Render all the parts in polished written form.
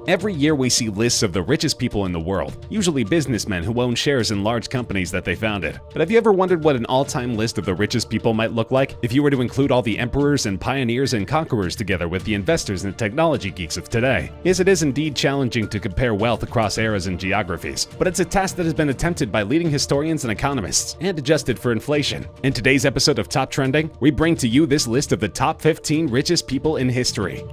Every year we see lists of the richest people in the world, usually businessmen who own shares in large companies that they founded. But have you ever wondered what an all-time list of the richest people might look like if you were to include all the emperors and pioneers and conquerors together with the investors and technology geeks of today? Yes, it is indeed challenging to compare wealth across eras and geographies, but it's a task that has been attempted by leading historians and economists and adjusted for inflation. In today's episode of Top Trending, we bring to you this list of the top 15 richest people in history.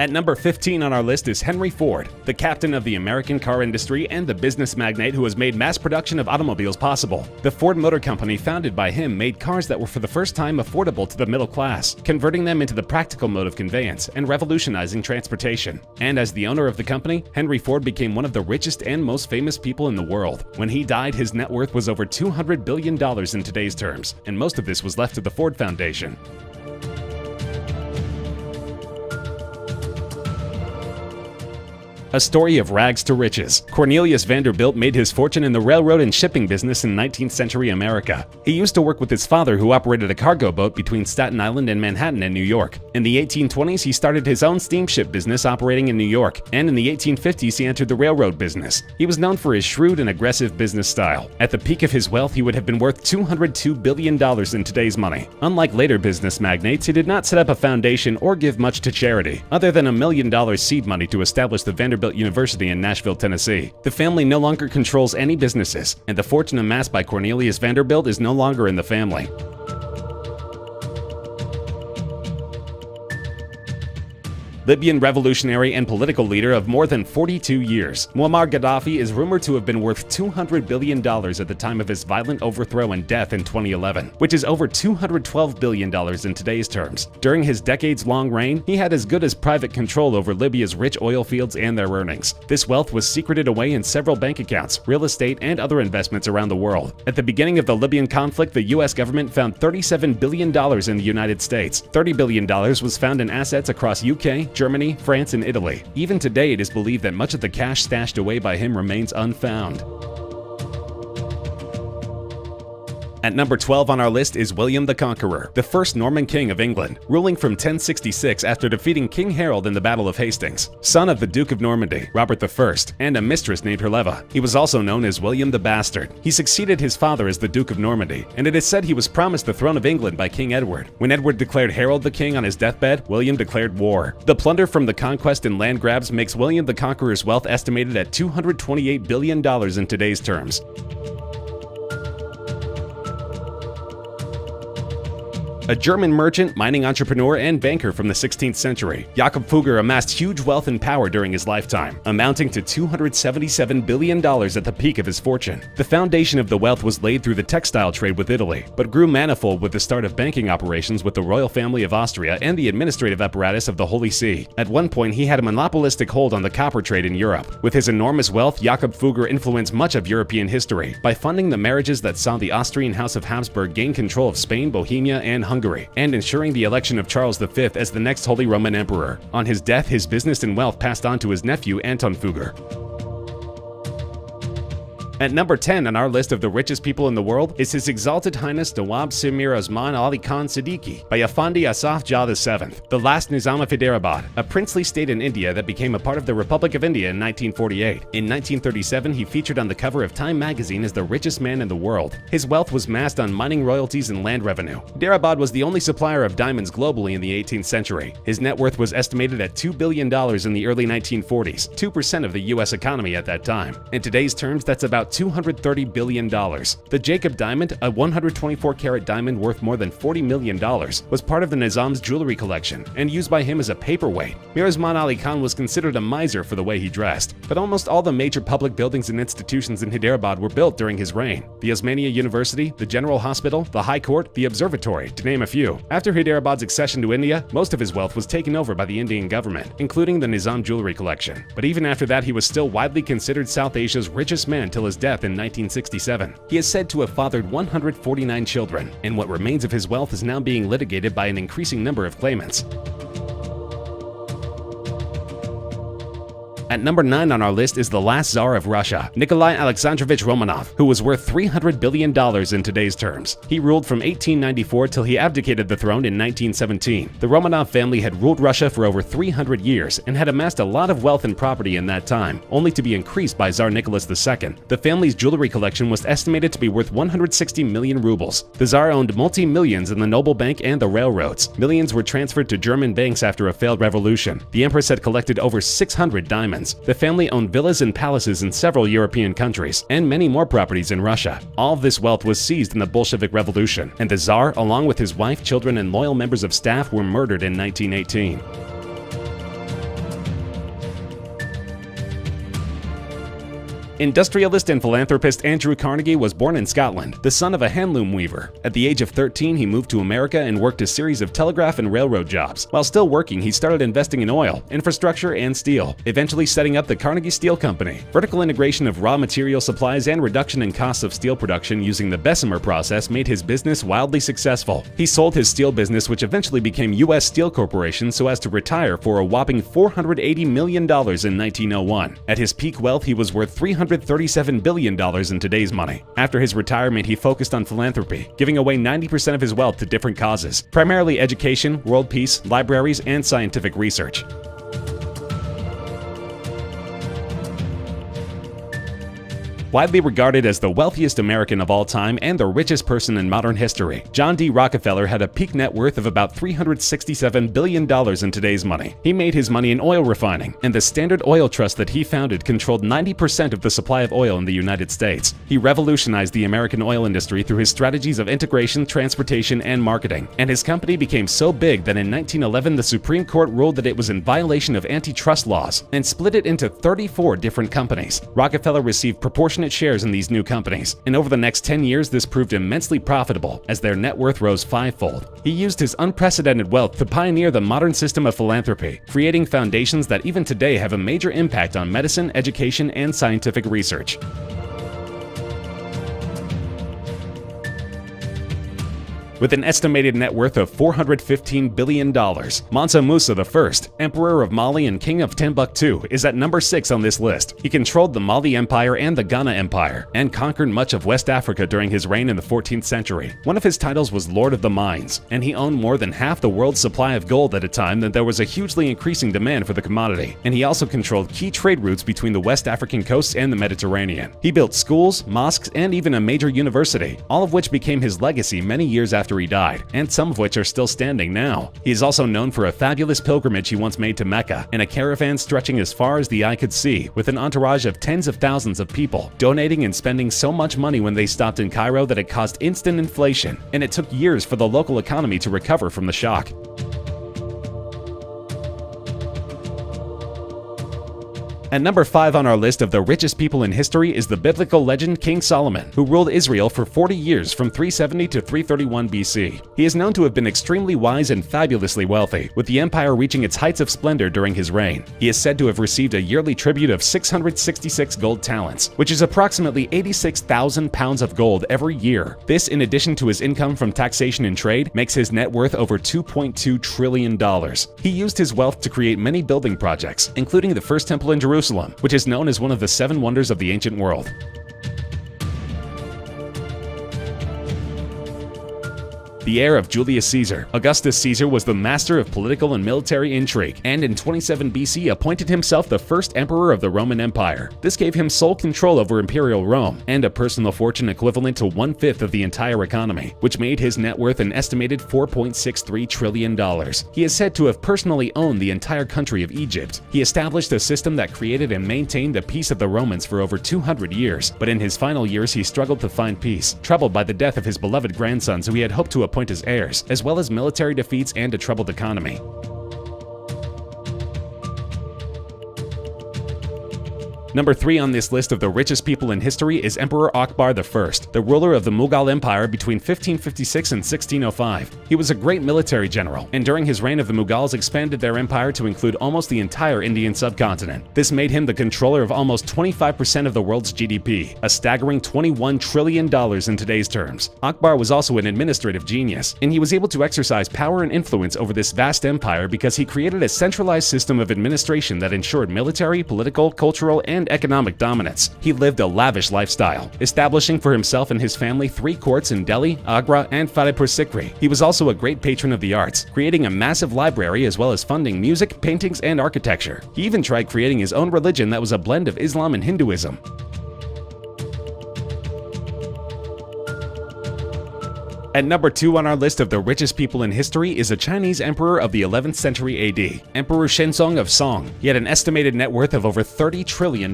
At number 15 on our list is Henry Ford, the captain of the American car industry and the business magnate who has made mass production of automobiles possible. The Ford Motor Company, founded by him, made cars that were for the first time affordable to the middle class, converting them into the practical mode of conveyance and revolutionizing transportation. And as the owner of the company, Henry Ford became one of the richest and most famous people in the world. When he died, his net worth was over $200 billion in today's terms, and most of this was left to the Ford Foundation. A story of rags to riches. Cornelius Vanderbilt made his fortune in the railroad and shipping business in 19th century America. He used to work with his father, who operated a cargo boat between Staten Island and Manhattan in New York. In the 1820s, he started his own steamship business operating in New York, and in the 1850s, he entered the railroad business. He was known for his shrewd and aggressive business style. At the peak of his wealth, he would have been worth $202 billion in today's money. Unlike later business magnates, he did not set up a foundation or give much to charity, other than $1 million seed money to establish the Vanderbilt University in Nashville, Tennessee. The family no longer controls any businesses, and the fortune amassed by Cornelius Vanderbilt is no longer in the family. Libyan revolutionary and political leader of more than 42 years, Muammar Gaddafi is rumored to have been worth $200 billion at the time of his violent overthrow and death in 2011, which is over $212 billion in today's terms. During his decades-long reign, he had as good as private control over Libya's rich oil fields and their earnings. This wealth was secreted away in several bank accounts, real estate, and other investments around the world. At the beginning of the Libyan conflict, the U.S. government found $37 billion in the United States. $30 billion was found in assets across UK, Germany, France, and Italy. Even today, it is believed that much of the cash stashed away by him remains unfound. At number 12 on our list is William the Conqueror, the first Norman king of England, ruling from 1066 after defeating King Harold in the Battle of Hastings. Son of the Duke of Normandy, Robert I, and a mistress named Herleva, he was also known as William the Bastard. He succeeded his father as the Duke of Normandy, and it is said he was promised the throne of England by King Edward. When Edward declared Harold the king on his deathbed, William declared war. The plunder from the conquest and land grabs makes William the Conqueror's wealth estimated at $228 billion in today's terms. A German merchant, mining entrepreneur, and banker from the 16th century, Jakob Fugger amassed huge wealth and power during his lifetime, amounting to $277 billion at the peak of his fortune. The foundation of the wealth was laid through the textile trade with Italy, but grew manifold with the start of banking operations with the royal family of Austria and the administrative apparatus of the Holy See. At one point, he had a monopolistic hold on the copper trade in Europe. With his enormous wealth, Jakob Fugger influenced much of European history by funding the marriages that saw the Austrian House of Habsburg gain control of Spain, Bohemia, and Hungary, and ensuring the election of Charles V as the next Holy Roman Emperor. On his death, his business and wealth passed on to his nephew Anton Fugger. At number 10 on our list of the richest people in the world is His Exalted Highness Nawab Samir Osman Ali Khan Siddiqui by Effendi Asaf Jah VII, the last Nizam of Hyderabad, a princely state in India that became a part of the Republic of India in 1948. In 1937, he featured on the cover of Time magazine as the richest man in the world. His wealth was massed on mining royalties and land revenue. Hyderabad was the only supplier of diamonds globally in the 18th century. His net worth was estimated at $2 billion in the early 1940s, 2% of the U.S. economy at that time. In today's terms, that's about $230 billion. The Jacob Diamond, a 124-carat diamond worth more than $40 million, was part of the Nizam's jewelry collection and used by him as a paperweight. Mir Osman Ali Khan was considered a miser for the way he dressed, but almost all the major public buildings and institutions in Hyderabad were built during his reign. The Osmania University, the General Hospital, the High Court, the Observatory, to name a few. After Hyderabad's accession to India, most of his wealth was taken over by the Indian government, including the Nizam jewelry collection. But even after that, he was still widely considered South Asia's richest man till his death in 1967. He is said to have fathered 149 children, and what remains of his wealth is now being litigated by an increasing number of claimants. At number 9 on our list is the last Tsar of Russia, Nikolai Alexandrovich Romanov, who was worth $300 billion in today's terms. He ruled from 1894 till he abdicated the throne in 1917. The Romanov family had ruled Russia for over 300 years and had amassed a lot of wealth and property in that time, only to be increased by Tsar Nicholas II. The family's jewelry collection was estimated to be worth 160 million rubles. The Tsar owned multi-millions in the Noble Bank and the railroads. Millions were transferred to German banks after a failed revolution. The Empress had collected over 600 diamonds. The family owned villas and palaces in several European countries, and many more properties in Russia. All of this wealth was seized in the Bolshevik Revolution, and the Tsar, along with his wife, children, and loyal members of staff, were murdered in 1918. Industrialist and philanthropist Andrew Carnegie was born in Scotland, the son of a handloom weaver. At the age of 13, he moved to America and worked a series of telegraph and railroad jobs. While still working, he started investing in oil, infrastructure, and steel, eventually setting up the Carnegie Steel Company. Vertical integration of raw material supplies and reduction in costs of steel production using the Bessemer process made his business wildly successful. He sold his steel business, which eventually became U.S. Steel Corporation, so as to retire for a whopping $480 million in 1901. At his peak wealth, he was worth $337 billion in today's money. After his retirement, he focused on philanthropy, giving away 90% of his wealth to different causes, primarily education, world peace, libraries, and scientific research. Widely regarded as the wealthiest American of all time and the richest person in modern history, John D. Rockefeller had a peak net worth of about $367 billion in today's money. He made his money in oil refining, and the Standard Oil Trust that he founded controlled 90% of the supply of oil in the United States. He revolutionized the American oil industry through his strategies of integration, transportation, and marketing, and his company became so big that in 1911 the Supreme Court ruled that it was in violation of antitrust laws and split it into 34 different companies. Rockefeller received proportionate shares in these new companies, and over the next 10 years this proved immensely profitable as their net worth rose fivefold. He used his unprecedented wealth to pioneer the modern system of philanthropy, creating foundations that even today have a major impact on medicine, education, and scientific research. With an estimated net worth of $415 billion, Mansa Musa I, Emperor of Mali and King of Timbuktu, is at number 6 on this list. He controlled the Mali Empire and the Ghana Empire, and conquered much of West Africa during his reign in the 14th century. One of his titles was Lord of the Mines, and he owned more than half the world's supply of gold at a time that there was a hugely increasing demand for the commodity, and he also controlled key trade routes between the West African coasts and the Mediterranean. He built schools, mosques, and even a major university, all of which became his legacy many years after he died, and some of which are still standing now. He is also known for a fabulous pilgrimage he once made to Mecca, in a caravan stretching as far as the eye could see, with an entourage of tens of thousands of people, donating and spending so much money when they stopped in Cairo that it caused instant inflation, and it took years for the local economy to recover from the shock. At number 5 on our list of the richest people in history is the biblical legend King Solomon, who ruled Israel for 40 years from 370 to 331 BC. He is known to have been extremely wise and fabulously wealthy, with the empire reaching its heights of splendor during his reign. He is said to have received a yearly tribute of 666 gold talents, which is approximately 86,000 pounds of gold every year. This, in addition to his income from taxation and trade, makes his net worth over $2.2 trillion. He used his wealth to create many building projects, including the first temple in Jerusalem, which is known as one of the 7 wonders of the ancient world. The heir of Julius Caesar, Augustus Caesar was the master of political and military intrigue, and in 27 BC appointed himself the first emperor of the Roman Empire. This gave him sole control over imperial Rome, and a personal fortune equivalent to 1/5 of the entire economy, which made his net worth an estimated $4.63 trillion. He is said to have personally owned the entire country of Egypt. He established a system that created and maintained the peace of the Romans for over 200 years, but in his final years he struggled to find peace, troubled by the death of his beloved grandsons who he had hoped to appoint as heirs, as well as military defeats and a troubled economy. Number 3 on this list of the richest people in history is Emperor Akbar I, the ruler of the Mughal Empire between 1556 and 1605. He was a great military general, and during his reign of the Mughals expanded their empire to include almost the entire Indian subcontinent. This made him the controller of almost 25% of the world's GDP, a staggering $21 trillion in today's terms. Akbar was also an administrative genius, and he was able to exercise power and influence over this vast empire because he created a centralized system of administration that ensured military, political, cultural, and economic dominance. He lived a lavish lifestyle, establishing for himself and his family 3 courts in Delhi, Agra, and Fatehpur Sikri. He was also a great patron of the arts, creating a massive library as well as funding music, paintings, and architecture. He even tried creating his own religion that was a blend of Islam and Hinduism. At number 2 on our list of the richest people in history is a Chinese emperor of the 11th century AD, Emperor Shenzong of Song. He had an estimated net worth of over $30 trillion,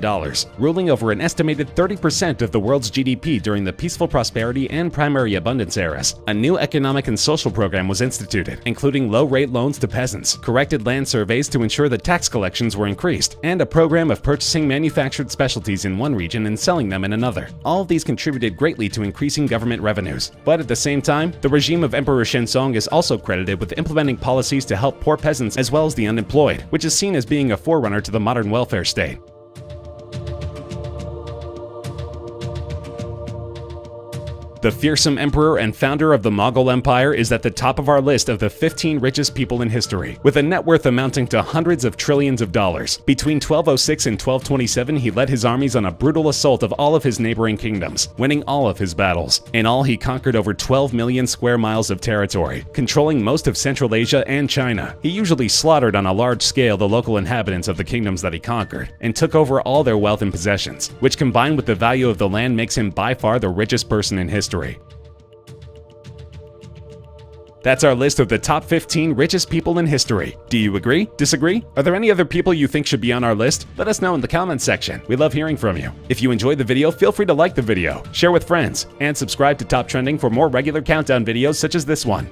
ruling over an estimated 30% of the world's GDP during the peaceful prosperity and primary abundance eras. A new economic and social program was instituted, including low-rate loans to peasants, corrected land surveys to ensure that tax collections were increased, and a program of purchasing manufactured specialties in one region and selling them in another. All of these contributed greatly to increasing government revenues, but at the same time, the regime of Emperor Shenzong is also credited with implementing policies to help poor peasants as well as the unemployed, which is seen as being a forerunner to the modern welfare state. The fearsome emperor and founder of the Mughal Empire is at the top of our list of the 15 richest people in history, with a net worth amounting to hundreds of trillions of dollars. Between 1206 and 1227, he led his armies on a brutal assault of all of his neighboring kingdoms, winning all of his battles. In all, he conquered over 12 million square miles of territory, controlling most of Central Asia and China. He usually slaughtered on a large scale the local inhabitants of the kingdoms that he conquered, and took over all their wealth and possessions, which combined with the value of the land makes him by far the richest person in history. That's our list of the top 15 richest people in history. Do you agree? Disagree? Are there any other people you think should be on our list? Let us know in the comments section. We love hearing from you. If you enjoyed the video, feel free to like the video, share with friends, and subscribe to Top Trending for more regular countdown videos such as this one.